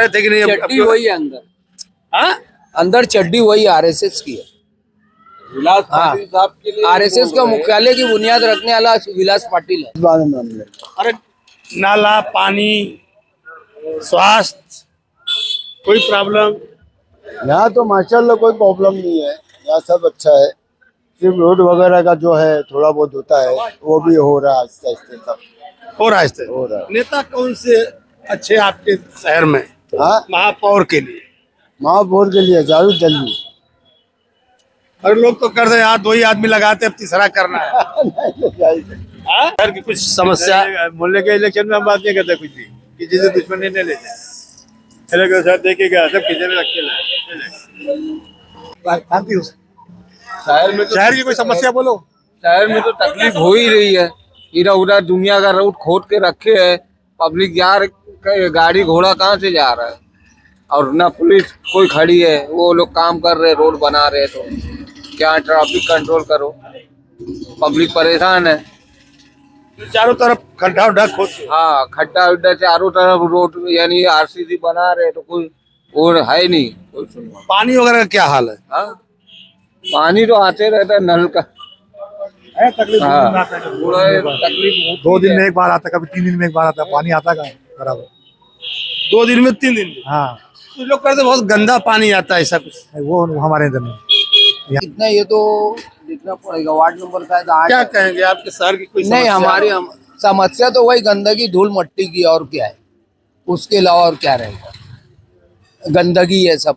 थे कि नहीं? चड्डी वही है अंदर। हाँ? अंदर चड्डी वही आरएसएस की है। विलास हाँ, पाटिल साहब के लिए आरएसएस का मुख्यालय की बुनियाद रखने वाला विलास पाटिल है। अरे नाला, पानी, स्वास्थ्य, कोई प्रॉब्लम? यहाँ तो माशाल्लाह कोई प्रॉब्लम नहीं है, यहाँ सब अच्छा है। सिर्फ रोड वगैरह का जो है थोड़ा बहुत होता है, वो भी हो रहा है आहिस्ते आहिस्ते सब हो रहा है इससे। हो रहा है। नेता कौन से अच्छे आपके शहर में हाँ, महापौर के लिए? महापौर के लिए जावेद दलवी। और लोग तो कर दे यार, 2 ही आदमी लगाते, अब तीसरा करना है। हाँ? शहर की कुछ समस्या? मोहल्ले के इलेक्शन में हम बात नहीं करते कुछ भी, किसी से दुश्मनी नहीं लेते। इलेक्शन देखेगा सब किसी में रख के शहर की कोई समस्या बोलो। शहर में तो तकलीफ हो ही रही है। इधर उधर दुनिया का रूट खोद के रखे है, पब्लिक गाड़ी घोड़ा कहाँ से जा रहा है, और ना पुलिस कोई खड़ी है। वो लोग काम कर रहे, रोड बना रहे, तो क्या ट्रैफिक कंट्रोल करो, पब्लिक परेशान है। चारों तरफ खड्डा उड्डा खोद। हाँ, खड्डा उड्डा चारों तरफ रोड, यानी आरसीसी बना रहे, तो कोई और है नहीं कोई सुनवाई। पानी वगैरह का क्या हाल है? हाँ, पानी तो आते रहता है, नल का तकलीफ हाँ, पूरा तकलीफ 2 दिन में एक बार आता, कभी 3 दिन में एक बार आता, पानी आता का बराबर 2 दिन में 3 दिन में? हाँ, कुछ लोग कहते बहुत गंदा पानी आता है, ऐसा कुछ? वो हमारे इधर नहीं। कितना, ये तो देखना पड़ेगा। वार्ड नंबर शायद 8 क्या कहेंगे आपके शहर की कोई नहीं, समस्या? हमारी समस्या तो वही गंदगी, धूल मट्टी की, और क्या है उसके अलावा? और क्या रहेगा? गंदगी है सब,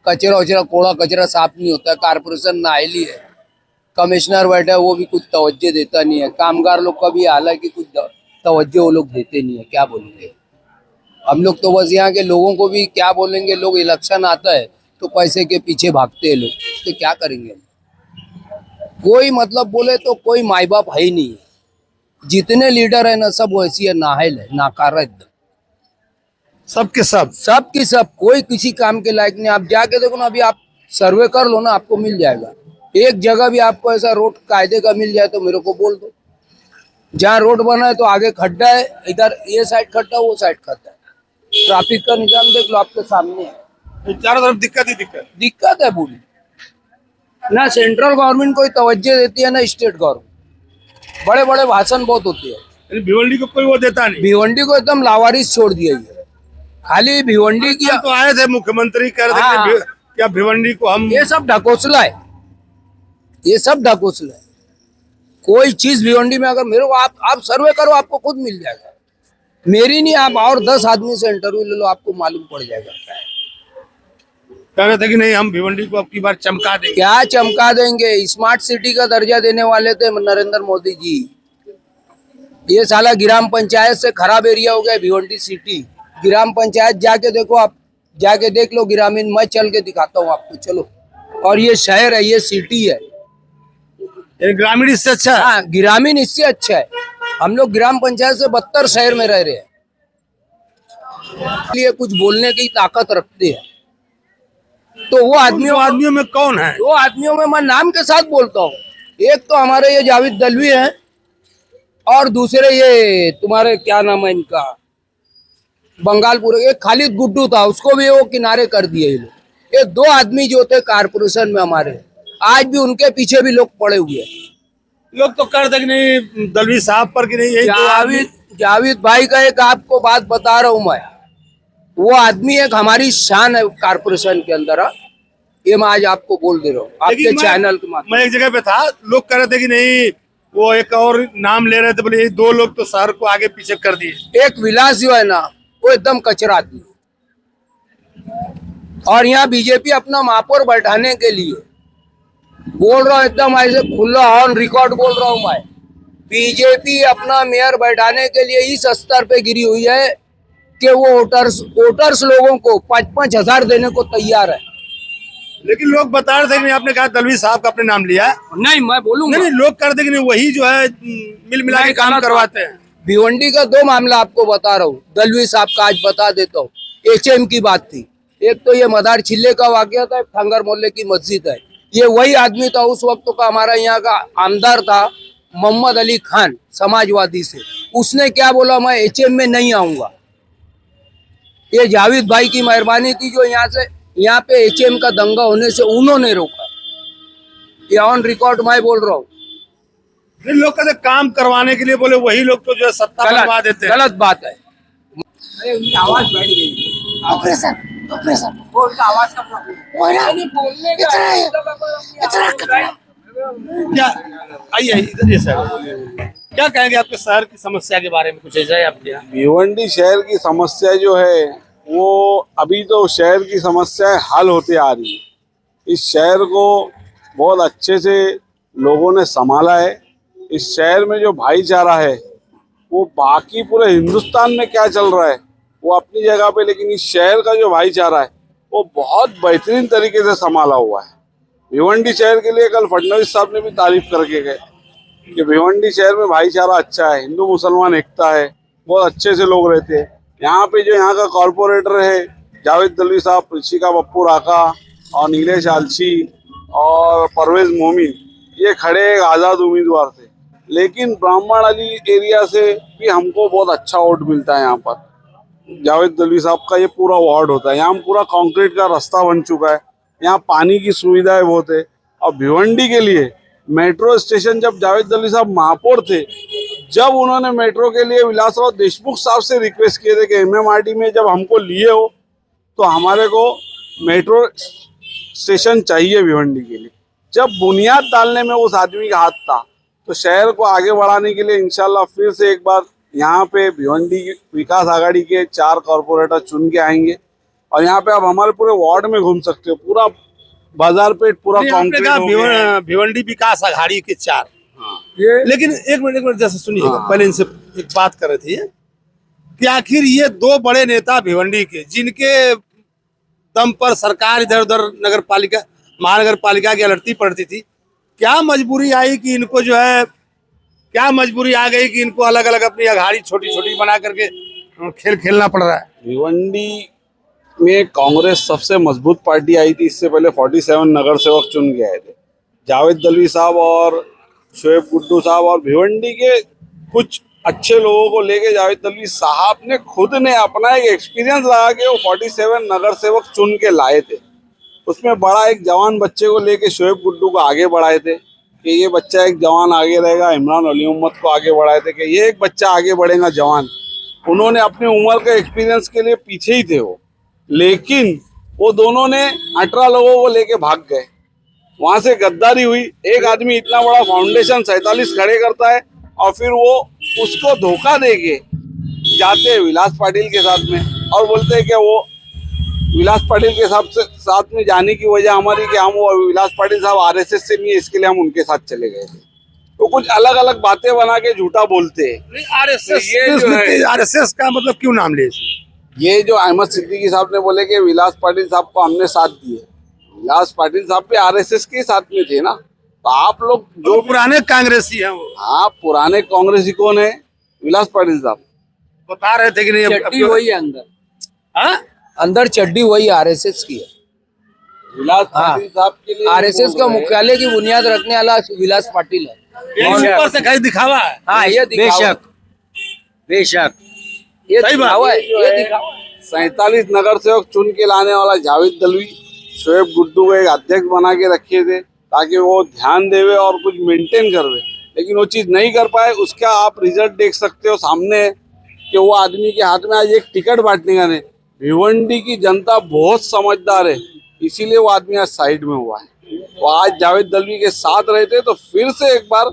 कचरा वचरा, कूड़ा कचरा साफ नहीं होता। कारपोरेशन नाहली है, कमिश्नर बैठा है, वो भी कुछ तवज्जो देता नहीं है। कामगार लोग का भी हाल है कि कुछ तवज्जो वो लोग देते नहीं है। क्या बोलेंगे हम लोग? तो बस यहाँ के लोगों को भी क्या बोलेंगे? लोग इलेक्शन आता है तो पैसे के पीछे भागते हैं लोग, तो क्या करेंगे? कोई मतलब बोले तो कोई माई बाप है ही नहीं है। जितने लीडर है ना, सब वैसी है, नाहल है, नाकारा एकदम, सबके सब की सब। कोई किसी काम के लायक नहीं। आप जाके देखो ना, अभी आप सर्वे कर लो ना, आपको मिल जाएगा। एक जगह भी आपको ऐसा रोड कायदे का मिल जाए तो मेरे को बोल दो। जहाँ रोड बना है तो आगे खड्डा है, इधर ये साइड खड्डा, वो साइड खड्डा है। ट्रैफिक का निजाम देख लो, आपके सामने है। चारों तरफ दिक्कत ही दिक्कत है पूरी। ना सेंट्रल गवर्नमेंट कोई तवज्जो देती है, ना स्टेट गवर्नमेंट। बड़े बड़े भाषण बहुत होते हैं, भिवंडी को कोई वो देता नहीं। भिवंडी को एकदम लावारिस छोड़ दिया है। खाली भिवंडी की तो आए थे मुख्यमंत्री, कह रहे थे कि क्या भिवंडी को हम, ये सब ढकोसला है, ये सब ढकोसला है। कोई चीज भिवंडी में अगर मेरे को आप सर्वे करो, आपको खुद मिल जाएगा। मेरी नहीं, आप और 10 आदमी से इंटरव्यू ले लो, आपको मालूम पड़ जाएगा। कह रहे थे कि नहीं हम भिवंडी को अब की बार चमका देंगे। क्या चमका देंगे? स्मार्ट सिटी का दर्जा देने वाले थे नरेंद्र मोदी जी। ये साला ग्राम पंचायत से खराब एरिया हो गया भिवंडी सिटी। ग्राम पंचायत जाके देखो, आप जाके देख लो ग्रामीण, मैं चल के दिखाता हूँ आपको, चलो। और ये शहर है, ये सिटी है। ग्रामीण इससे अच्छा है? हाँ, ग्रामीण इससे अच्छा है। हम लोग ग्राम पंचायत से 72 शहर में रह रहे हैं, लिए कुछ बोलने की ताकत रखते हैं। तो वो आदमियों में कौन है? वो आदमियों में मैं नाम के साथ बोलता हूँ। एक तो हमारे ये जावेद दलवी हैं, और दूसरे ये तुम्हारे क्या नाम है इनका, बंगालपुर, एक खालिद गुड्डू था, उसको भी वो किनारे कर दिए ये लोग। ये 2 आदमी जो थे कारपोरेशन में हमारे, आज भी उनके पीछे भी लोग पड़े हुए हैं। लोग तो कर दे नहीं दलवी साहब पर कि नहीं, यही जावेद भाई का एक आपको बात बता रहा हूँ मैं। वो आदमी एक हमारी शान है कारपोरेशन के अंदर। ये मैं आज आपको बोल दे रहा हूँ आपके चैनल के माध्यम। मैं एक जगह पे था, लोग कह रहे थे कि नहीं वो एक और नाम ले रहे थे, बोले 2 लोग तो शहर को आगे पीछे कर दिए। एक विलास जो है ना, वो एकदम कचरा आदमी, और यहाँ बीजेपी अपना महापौर बैठाने के लिए बोल रहा हूँ, एकदम ऐसे खुला ऑन रिकॉर्ड बोल रहा हूँ मैं। बीजेपी अपना मेयर बैठाने के लिए इस स्तर पे गिरी हुई है कि वो वोटर्स लोगों को 5-5 हजार देने को तैयार है। लेकिन लोग बता रहे थे कि आपने कहा दलवी साहब का आपने नाम लिया। नहीं, मैं बोलूंगा नहीं, लोग कर दे कि नहीं वही जो है मिल मिला के काम करवाते हैं। भिवंडी का 2 मामला आपको बता रहा हूँ, दलवी साहब का आज बता देता हूँ। HM की बात थी। एक तो ये मदार चिल्ले का वाकया था, ठंगर मोहल्ले की मस्जिद है। ये वही आदमी था उस वक्त का, हमारा यहाँ का आमदार था मोहम्मद अली खान, समाजवादी से। उसने क्या बोला, मैं HM में नहीं आऊंगा। ये जावेद भाई की मेहरबानी थी जो यहाँ पे HM का दंगा होने से उन्होंने रोका। ये ऑन रिकॉर्ड मैं बोल रहा हूँ। इन लोग कहते काम करवाने के लिए बोले, वही लोग तो जो है सत्ता बनवा देते हैं। गलत बात है। अरे उनकी आवाज बैठ गई। ऑपरेशन वो उनका आवाज का प्रॉब्लम बोलने का क्या आइए इधर ये सर, क्या कहेंगे आपके शहर की समस्या के बारे में, कुछ ऐसा है आपके यहाँ? भिवंडी शहर की समस्या जो है वो अभी तो शहर की समस्याएं हल होते आ रही है। इस शहर को बहुत अच्छे से लोगों ने संभाला है। इस शहर में जो भाईचारा है वो बाकी पूरे हिंदुस्तान में क्या चल रहा है वो अपनी जगह पे, लेकिन इस शहर का जो भाईचारा है वो बहुत बेहतरीन तरीके से संभाला हुआ है। भिवंडी शहर के लिए कल फडणवीस साहब ने भी तारीफ करके गए कि भिवंडी शहर में भाईचारा अच्छा है, हिंदू मुसलमान एकता है, बहुत अच्छे से लोग रहते हैं। यहाँ पे जो यहाँ का कॉरपोरेटर है जावेद दलवी साहब, ऋषिका पप्पू राका और नीलेश आलसी और परवेज मोमिन, ये खड़े एक आज़ाद उम्मीदवार थे, लेकिन ब्राह्मण अली एरिया से भी हमको बहुत अच्छा वोट मिलता है। यहाँ पर जावेद दलवी साहब का ये पूरा वार्ड होता है। यहाँ पूरा कंक्रीट का रास्ता बन चुका है, यहाँ पानी की सुविधाएं बहुत है। और भिवंडी के लिए मेट्रो स्टेशन, जब जावेद दलवी साहब महापौर थे, जब उन्होंने मेट्रो के लिए विलासराव देशमुख साहब से रिक्वेस्ट किए थे कि MMRT में जब हमको लिए हो तो हमारे को मेट्रो स्टेशन चाहिए भिवंडी के लिए, जब बुनियाद डालने में उस आदमी का हाथ था, तो शहर को आगे बढ़ाने के लिए इंशाल्लाह फिर से एक बार यहाँ पे भिवंडी विकास आघाड़ी के 4 कॉरपोरेटर चुन के आएंगे। और यहाँ पे आप हमारे पूरे वार्ड में घूम सकते हो, पूरा बाजार पेट पूरा कंक्रीट हो गया। भिवंडी विकास आघाड़ी के 4। लेकिन एक मिनट जैसे सुनिएगा, पहले इनसे एक बात कर रहे थे कि आखिर ये 2 बड़े नेता भिवंडी के, जिनके दम पर सरकार इधर उधर नगर पालिका महानगर पालिका की लड़ती पड़ती थी, क्या मजबूरी आई कि इनको जो है, क्या मजबूरी आ गई कि इनको अलग अलग अपनी अघाड़ी छोटी छोटी बना करके खेल खेलना पड़ रहा है? भिवंडी में कांग्रेस सबसे मजबूत पार्टी आई थी। इससे पहले 47 नगर सेवक चुन के आए थे, जावेद दलवी साहब और शोएब गुड्डू साहब, और भिवंडी के कुछ अच्छे लोगों को लेके जावेद दलवी साहब ने खुद ने अपना एक एक्सपीरियंस लगा के वो 47 नगर सेवक चुन के लाए थे। उसमें बड़ा एक जवान बच्चे को लेके शोएब गुड्डू को आगे बढ़ाए थे कि ये बच्चा एक जवान आगे रहेगा। इमरान अली मोहम्मद को आगे बढ़ाए थे कि ये एक बच्चा आगे बढ़ेगा जवान। उन्होंने अपनी उम्र के एक्सपीरियंस के लिए पीछे ही थे वो, लेकिन वो दोनों ने 18 लोगों को लेके भाग गए। वहां से गद्दारी हुई। एक आदमी इतना बड़ा फाउंडेशन 47 खड़े करता है और फिर वो उसको धोखा देके जाते हैं विलास पाटिल के साथ में और बोलते हैं कि वो विलास पाटिल के साथ में जाने की वजह हमारी कि हम वो विलास पाटिल साहब RSS से नहीं है, इसके लिए हम उनके साथ चले गए थे। तो कुछ अलग अलग बातें बना के झूठा बोलते हैं। RSS का मतलब क्यों नाम ले? ये जो अहमद सिद्दीकी साहब ने बोले कि विलास पाटिल साहब को हमने साथ दिए, विलास पाटिल साहब भी RSS के साथ में थे ना। तो आप लोग जो पुराने कांग्रेसी हैं वो, हाँ पुराने कांग्रेसी कौन है? विलास पाटिल साहब बता रहे थे कि नहीं चड्डी वही है अंदर, हाँ? अंदर चड्डी वही RSS की है। विलास पाटिल साहब के लिए RSS का मुख्यालय की बुनियाद रखने वाला विलास पाटिल है। ऊपर से कहीं दिखावा है। हाँ ये बेशक ये सही बात दिखावा है, जो ये है, दिखावा है। 47 नगर सेवक चुन के लाने वाला जावेद दलवी शोएब गुड्डू को एक अध्यक्ष बना के रखे थे ताकि वो ध्यान देवे और कुछ मेंटेन करवे, लेकिन वो चीज नहीं कर पाए। उसका आप रिजल्ट देख सकते हो सामने कि वो आदमी के हाथ में आज एक टिकट बांटने का नहीं। भिवंडी की जनता बहुत समझदार है, इसीलिए वो आदमी आज साइड में हुआ है। वो आज जावेद दलवी के साथ रहते तो फिर से एक बार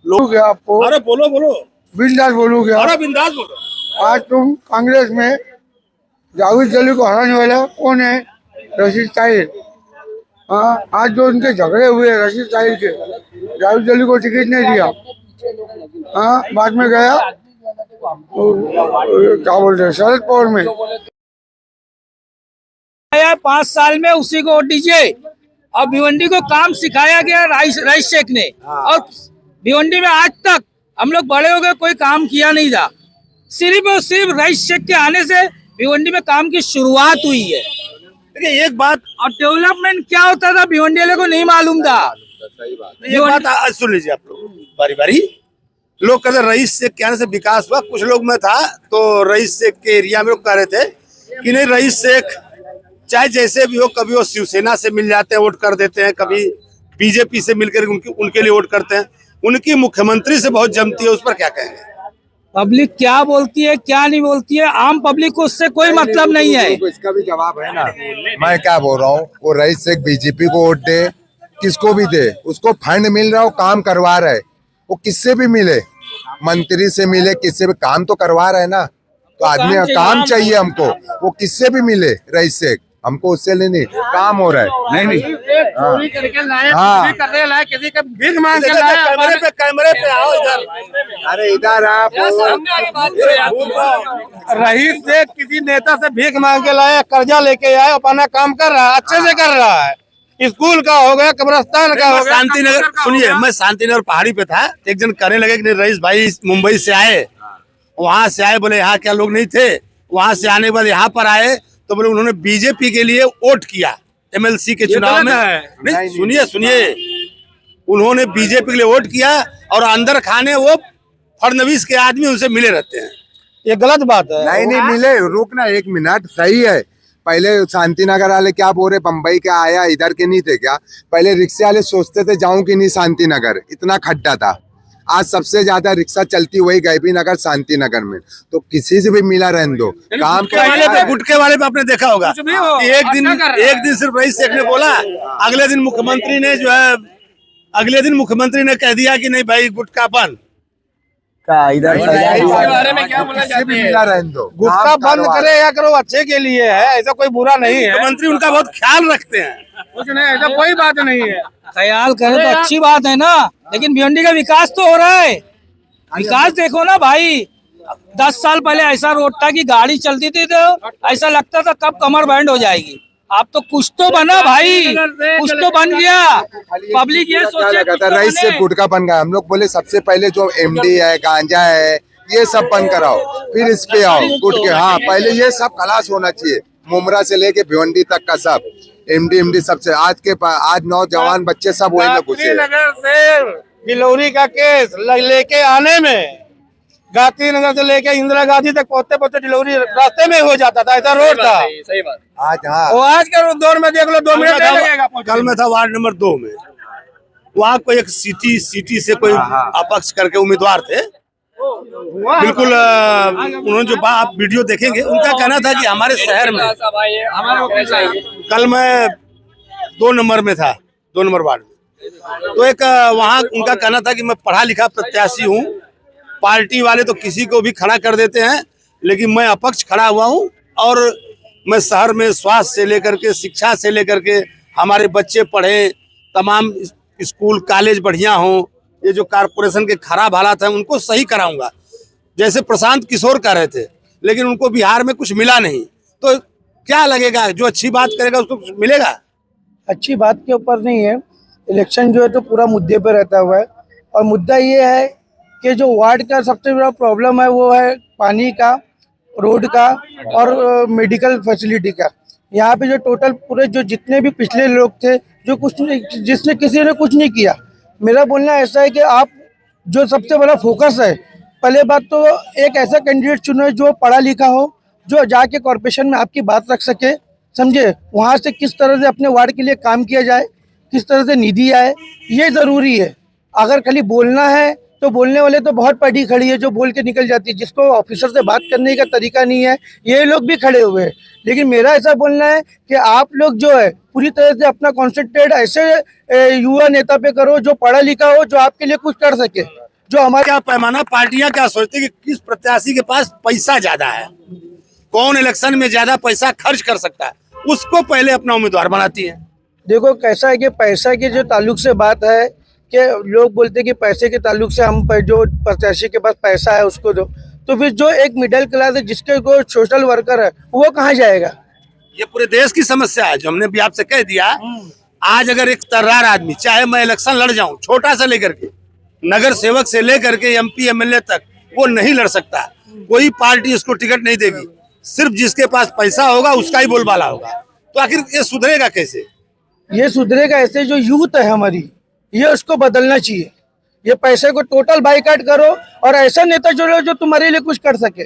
लोग आपको अरे बोलो बिंदास बोलूंगा। अरे बिंदास बोलो। आज तुम कांग्रेस में जावेद दलवी को हराने वाला कौन है? रशीद ताहिर। हाँ, आज जो उनके झगड़े हुए रशीद ताहिर के, जावेद दलवी को टिकट नहीं दिया। हाँ, बाद में गया क्या बोलते हैं शरद पवार में। 5 साल में उसी को वोट दीजिए। और भिवंडी को काम सिखाया गया राइस शेख ने, और भिवंडी में आज तक हम लोग बड़े हो गए कोई काम किया नहीं था। सिर्फ और सिर्फ राइस शेख के आने से भिवंडी में काम की शुरुआत हुई है। देखिए एक बात, और डेवलपमेंट क्या होता था भिवंडी वाले को नहीं मालूम था। ये बात आज सुन लीजिए आप लोग बारी बारी। लोग कहते रईस शेख के आने से विकास हुआ। कुछ लोग में था तो रईस शेख के एरिया में लोग कह रहे थे कि नहीं रईस शेख चाहे जैसे भी हो, कभी वो शिवसेना से मिल जाते हैं, वोट कर देते हैं, कभी बीजेपी से मिलकर उनके लिए वोट करते हैं। उनकी मुख्यमंत्री से बहुत जमती है, उस पर क्या कहेंगे? पब्लिक क्या बोलती है क्या नहीं बोलती है, आम पब्लिक को उससे कोई मतलब नहीं है। इसका भी जवाब है ना। मैं क्या बोल रहा हूँ, वो रईस शेख बीजेपी को वोट दे, किसको भी दे, उसको फंड मिल रहा हो, काम करवा रहा है, वो किससे भी मिले, मंत्री से मिले, किससे भी काम तो करवा रहे हैं ना। तो आदमी काम चाहिए हमको, वो किससे भी मिले रईस शेख, हमको उससे लेने काम हो रहा है। नहीं हाँ कैमरे पे आओ इधर। अरे इधर आप रईस शेख किसी नेता से भीख मांग के लाया, कर्जा लेके आया, अपना काम कर रहा है, अच्छे से कर रहा है। स्कूल का हो गया, कब्रिस्तान का हो गया। शांतिनगर सुनिए, मैं शांतिनगर पहाड़ी पे था, एक जन कहने लगे कि रईस भाई मुंबई से आए, वहां से आए, बोले यहाँ क्या लोग नहीं थे, वहां से आने के बाद यहाँ पर आए तो बोले उन्होंने बीजेपी के लिए वोट किया एमएलसी के चुनाव में। नहीं सुनिए, उन्होंने बीजेपी के लिए वोट किया और अंदर खाने वो फडणवीस के आदमी उनसे मिले रहते हैं। ये गलत बात है। नहीं मिले, रुकना एक मिनट, सही है। पहले शांतिनगर वाले क्या बोल रहे, बम्बई के आया, इधर के नहीं थे क्या? पहले रिक्शे वाले सोचते थे जाऊं कि नहीं शांतिनगर, इतना खड्डा था। आज सबसे ज्यादा रिक्शा चलती वही गैबी नगर शांतिनगर में, तो किसी से भी मिला रहने दो। काम गुटके वाले पे आपने देखा होगा कि एक दिन सिर्फ रईस शेख ने बोला, अगले दिन मुख्यमंत्री ने कह दिया कि नहीं भाई गुटका बंद। बारे में क्या बोला जाता है? मिला रहने दो, गुटखा बंद करे या करो, अच्छे के लिए है, ऐसा कोई बुरा नहीं है। मुख्यमंत्री उनका बहुत ख्याल रखते हैं, कुछ नहीं, ऐसा कोई बात नहीं है। ख्याल करे तो अच्छी बात है ना, लेकिन भिवंडी का विकास तो हो रहा है। विकास देखो ना भाई, 10 साल पहले ऐसा रोड था कि गाड़ी चलती थी तो ऐसा लगता था कब कमर बैंड हो जाएगी। अब तो कुछ तो बना भाई, कुछ तो बन गया। पब्लिक ये सोचे रईस से गुटखा बन गया। हम लोग बोले सबसे पहले जो एमडी है, गांजा है, ये सब बंद कराओ, फिर इस पे आओ गुटके। हाँ, पहले ये सब खलास होना चाहिए, मुमरा से लेके भिवंडी तक का सब एमडी सबसे। आज नौजवान बच्चे सब वही में घुसे। नगर से गिलौरी का केस लेके आने में, गांधी नगर से लेके इंदिरा गांधी तक पहुंचते डिलीवरी रास्ते में हो जाता था, ऐसा रोड था। सही बात। आज हाँ, वो आज के दौर में देख लो 2 मिनट नहीं लगेगा। कल मैं था वार्ड नंबर 2 में, वहाँ कोई एक सिटी से कोई अपक्ष करके उम्मीदवार थे, बिल्कुल उन्होंने जो आप वीडियो देखेंगे, उनका कहना था कि हमारे शहर में, कल मैं 2 नंबर में था, 2 नंबर वार्ड में, तो एक वहाँ उनका कहना था कि मैं पढ़ा लिखा प्रत्याशी हूँ, पार्टी वाले तो किसी को भी खड़ा कर देते हैं, लेकिन मैं अपक्ष खड़ा हुआ हूँ और मैं शहर में स्वास्थ्य से लेकर के, शिक्षा से लेकर के, हमारे बच्चे पढ़े, तमाम स्कूल कॉलेज बढ़िया हों, ये जो कारपोरेशन के खराब हालात हैं उनको सही कराऊंगा। जैसे प्रशांत किशोर कह रहे थे, लेकिन उनको बिहार में कुछ मिला नहीं, तो क्या लगेगा जो अच्छी बात करेगा उसको कुछ मिलेगा? अच्छी बात के ऊपर नहीं है, इलेक्शन जो है तो पूरा मुद्दे पे रहता हुआ है। और मुद्दा ये है कि जो वार्ड का सबसे बड़ा प्रॉब्लम है वो है पानी का, रोड का और मेडिकल फैसिलिटी का। यहाँ पे जो टोटल पूरे जो जितने भी पिछले लोग थे, जो कुछ नहीं, जिसने किसी ने कुछ नहीं किया। मेरा बोलना ऐसा है कि आप जो सबसे बड़ा फोकस है, पहले बात तो एक ऐसा कैंडिडेट चुने जो पढ़ा लिखा हो, जो जाके कॉर्पोरेशन में आपकी बात रख सके, समझे, वहाँ से किस तरह से अपने वार्ड के लिए काम किया जाए, किस तरह से निधि आए, ये ज़रूरी है। अगर खाली बोलना है तो बोलने वाले तो बहुत पार्टी खड़ी है जो बोल के निकल जाती है, जिसको ऑफिसर से बात करने का तरीका नहीं है, ये लोग भी खड़े हुए हैं। लेकिन मेरा ऐसा बोलना है कि आप लोग जो है पूरी तरह से अपना कॉन्सेंट्रेट ऐसे युवा नेता पे करो जो पढ़ा लिखा हो, जो आपके लिए कुछ कर सके। जो हमारे क्या पैमाना, पार्टियां क्या सोचती है कि किस प्रत्याशी के पास पैसा ज्यादा है, कौन इलेक्शन में ज्यादा पैसा खर्च कर सकता है, उसको पहले अपना उम्मीदवार बनाती है। देखो कैसा है कि पैसा के जो ताल्लुक से बात है कि लोग बोलते हैं कि पैसे के ताल्लुक से हम जो प्रत्याशी के पास पैसा है उसको दो, तो फिर जो एक मिडिल क्लास है जिसके कोई सोशल वर्कर है वो कहाँ जाएगा? ये पूरे देश की समस्या है, जो हमने भी आपसे कह दिया। आज अगर एक तर्रार आदमी, चाहे मैं इलेक्शन लड़ जाऊं, छोटा सा लेकर के, नगर सेवक से लेकर के MP MLA तक, वो नहीं लड़ सकता, कोई पार्टी उसको टिकट नहीं देगी, सिर्फ जिसके पास पैसा होगा उसका ही बोलबाला होगा। तो आखिर ये सुधरेगा कैसे? ये सुधरेगा ऐसे, जो यूथ है हमारी, ये उसको बदलना चाहिए। ये पैसे को टोटल बाइकाट करो और ऐसा नेता चुनो जो तुम्हारे लिए कुछ कर सके।